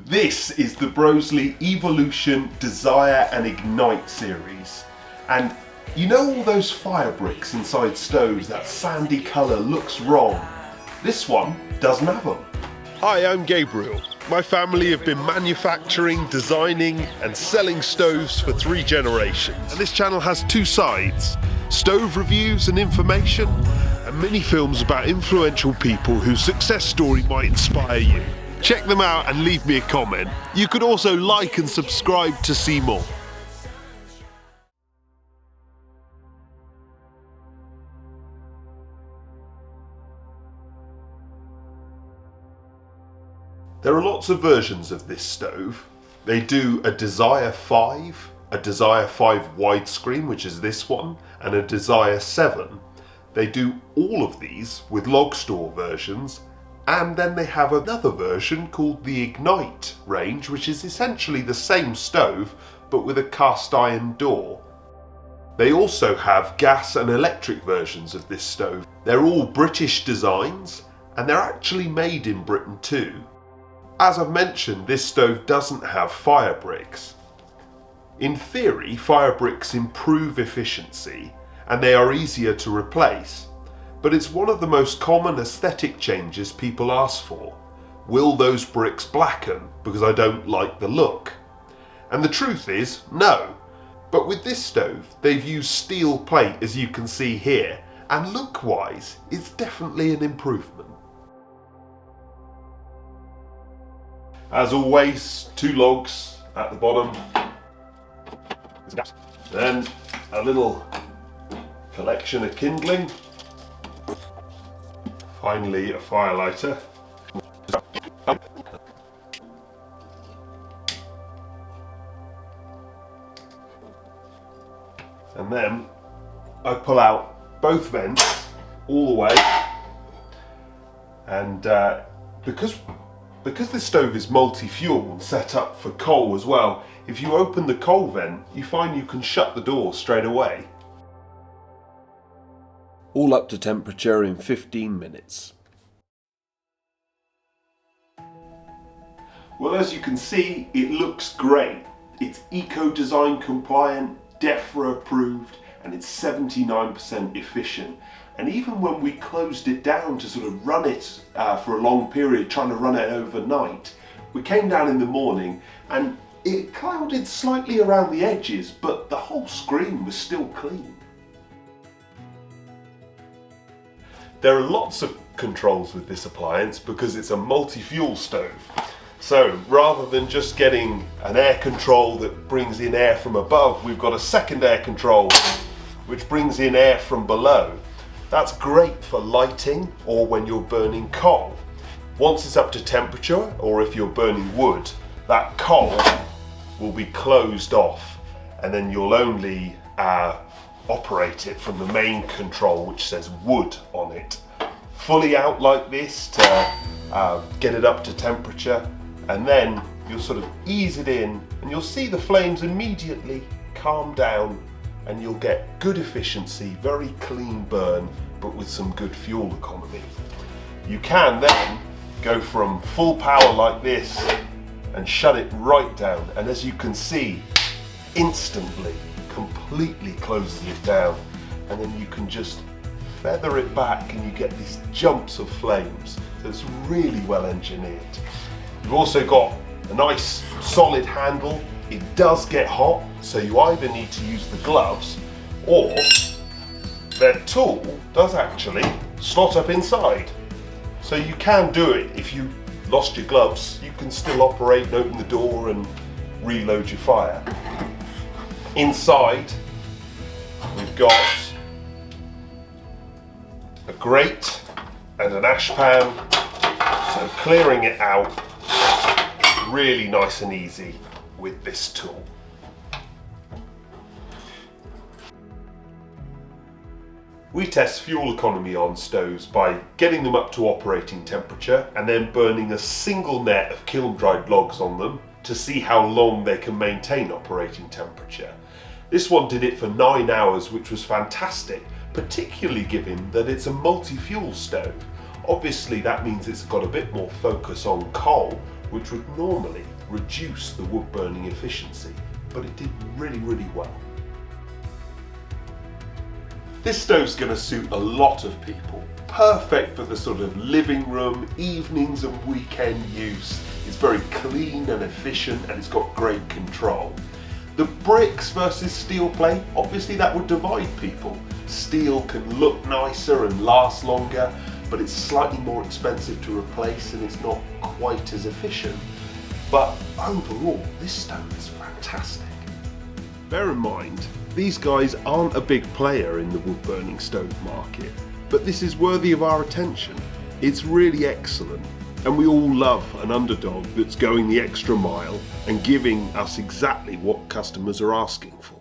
This is the Broseley Evolution, Desire and Ignite series. And you know all those fire bricks inside stoves, that sandy colour looks wrong? This one doesn't have them. Hi, I'm Gabriel. My family have been manufacturing, designing and selling stoves for 3 generations. And this channel has 2 sides, stove reviews and information, and mini films about influential people whose success story might inspire you. Check them out and leave me a comment. You could also like and subscribe to see more. There are lots of versions of this stove. They do a Desire 5, a Desire 5 widescreen, which is this one, and a Desire 7. They do all of these with log store versions, and then they have another version called the Ignite range, which is essentially the same stove, but with a cast iron door. They also have gas and electric versions of this stove. They're all British designs, and they're actually made in Britain too. As I've mentioned, this stove doesn't have fire bricks. In theory, fire bricks improve efficiency and they are easier to replace, but it's one of the most common aesthetic changes people ask for. Will those bricks blacken because I don't like the look? And the truth is, no. But with this stove, they've used steel plate, as you can see here, and look-wise, it's definitely an improvement. As always, 2 logs at the bottom, then a little collection of kindling, finally a fire lighter, and then I pull out both vents all the way, and because this stove is multi-fuel and set up for coal as well, if you open the coal vent, you find you can shut the door straight away. All up to temperature in 15 minutes. Well, as you can see, it looks great. It's eco-design compliant, DEFRA approved, and it's 79% efficient. And even when we closed it down to sort of run it for a long period, trying to run it overnight, we came down in the morning and it clouded slightly around the edges, but the whole screen was still clean. There are lots of controls with this appliance because it's a multi-fuel stove. So rather than just getting an air control that brings in air from above, we've got a second air control which brings in air from below. That's great for lighting or when you're burning coal. Once it's up to temperature, or if you're burning wood, that coal will be closed off and then you'll only operate it from the main control which says wood on it. Fully out like this to get it up to temperature, and then you'll sort of ease it in and you'll see the flames immediately calm down and you'll get good efficiency, very clean burn, but with some good fuel economy. You can then go from full power like this and shut it right down, and as you can see, instantly, completely closes it down, and then you can just feather it back and you get these jumps of flames. So it's really well engineered. You've also got a nice solid handle. It does get hot, so you either need to use the gloves or their tool does actually slot up inside. So you can do it. If you lost your gloves, you can still operate and open the door and reload your fire. Inside, we've got a grate and an ash pan, so clearing it out is really nice and easy with this tool. We test fuel economy on stoves by getting them up to operating temperature and then burning a single net of kiln-dried logs on them to see how long they can maintain operating temperature. This one did it for 9 hours, which was fantastic, particularly given that it's a multi-fuel stove. Obviously that means it's got a bit more focus on coal which would normally reduce the wood burning efficiency, but it did really well. This stove's going to suit a lot of people. Perfect for the sort of living room, evenings and weekend use. It's very clean and efficient, and it's got great control. The bricks versus steel plate, obviously that would divide people. Steel can look nicer and last longer, but it's slightly more expensive to replace and it's not quite as efficient. But overall, this stove is fantastic. Bear in mind, these guys aren't a big player in the wood burning stove market, but this is worthy of our attention. It's really excellent, and we all love an underdog that's going the extra mile and giving us exactly what customers are asking for.